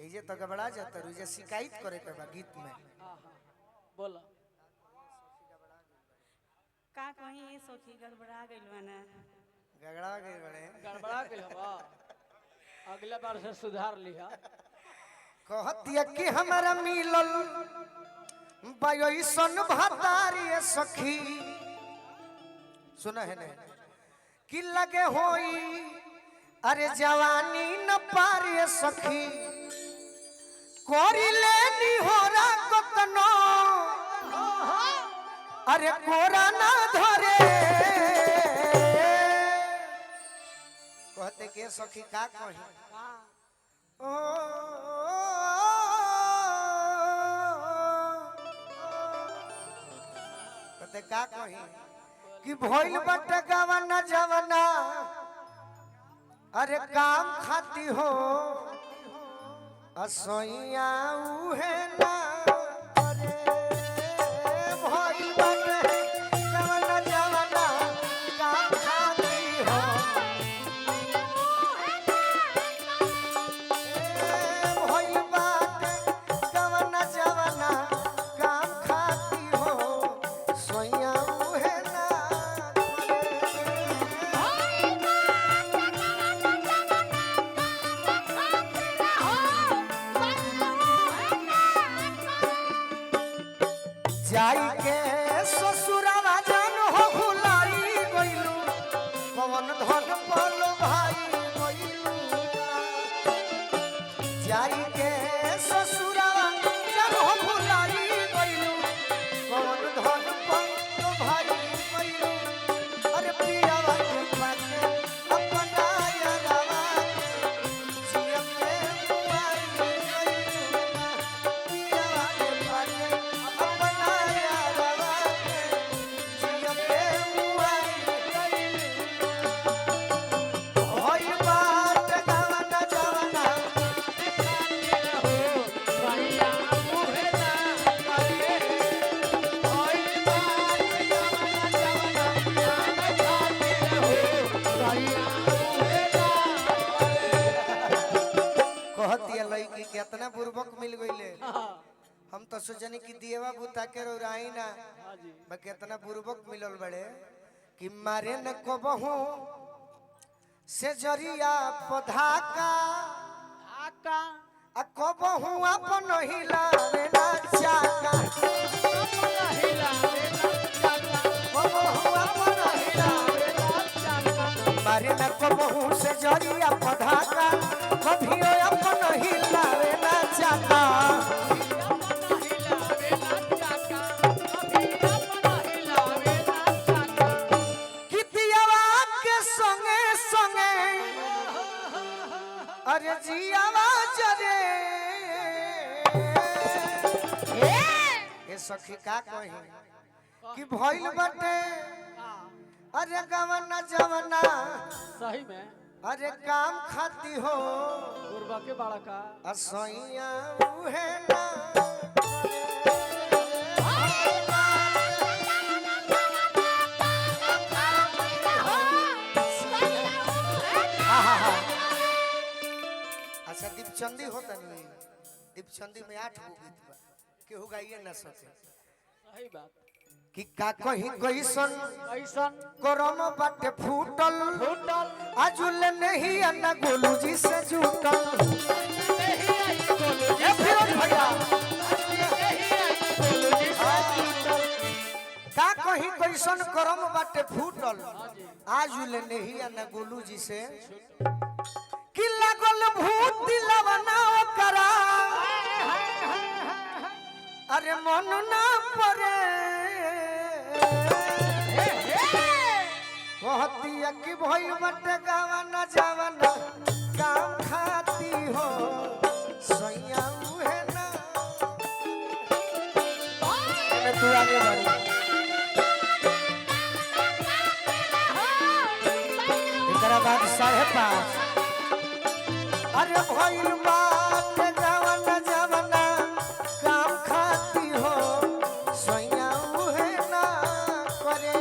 एजे तो गबड़ा जाता रुजे शिकायत करे के बा गीत में। बोलो का कहीं ये सखी गड़बड़ा गइल बना गगड़ा गए बड़े गड़बड़ा गइल बा अगला बार से सुधार लिया। कहतिया कि हमारा मिलल बायोसन भातारी सखी सुना है ने कि लगे होई अरे जवानी न पारी सखी कोरी लेनी होरा कतनो अरे कोरा ना धरे कहते के सखी का कही ओ कहते का कही कि भइल बट गवना जवना अरे काम खाती हो असोइया उहे ना अरे भइल बट गवना जवना काम खाती हो भइल बट गवना जवना काम खाती हो सोइया उहे ना जाई के ससुरावा जान हो भुलाई गइलू पवन धन पल भाई गइलू जाई के ससुरावा जान हो भुलाई गइलू पवन धन पल भाई गइलू अरे पियावा के पाके अपना यारावा जिया के मुआई गइलू पियावा के पाके अपना यारावा जिया के मुआई गइलू होई बात गवना जवना कहतिया लड़की कितना बुर्बक मिल गईले हम तो सोचनी कि दिएवा बुता के रोराई ना कितना बुर्बक मिलल बड़े कि मारे न कबहू से जरिया पधाका आ कबहू अपन हिलावे ना चाका कबहू अपन हिलावे ना चाका मारे न कबहू से जरिया पधाका कभी अपन हिलावे ना चाका कितियावा के संगे संगे अरे जियावा जरे ए सखी का कही कि भइल बटे अरे गवना जवना सही में अरे काम खाती हो गुरबा के बाड़ा का असोइया उहे ना अच्छा दीपचंदी होता नहीं दीपचंदी में 8 गो गीत बा केहू गाइए ना सके सही बात कि का कहीं कैसन ऐसन करम बाटे फूटल होटल आजुल नहीं अन्ना गोलू जी से जुटल ए फिरोज भैया का कहीं कैसन करम बाटे फूटल आजुल नहीं अन्ना गोलू जी से कि लागल भूत दिलवना करा अरे मन ना परे कहतिया कि भइल बटे गावना जावना काम खाती हो सैया उहे ना एमे तू आगे बढ़ एकरा बाद 5:30 अरे भइल बाटे गावना जावना काम खाती हो सैया उहे ना करे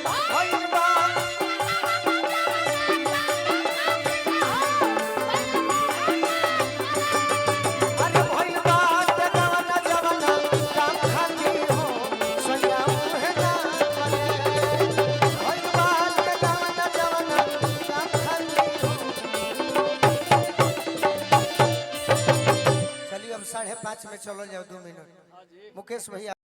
भइल बा 5:30 में चलो जाओ 2 मिनट हाँ जी मुकेश भैया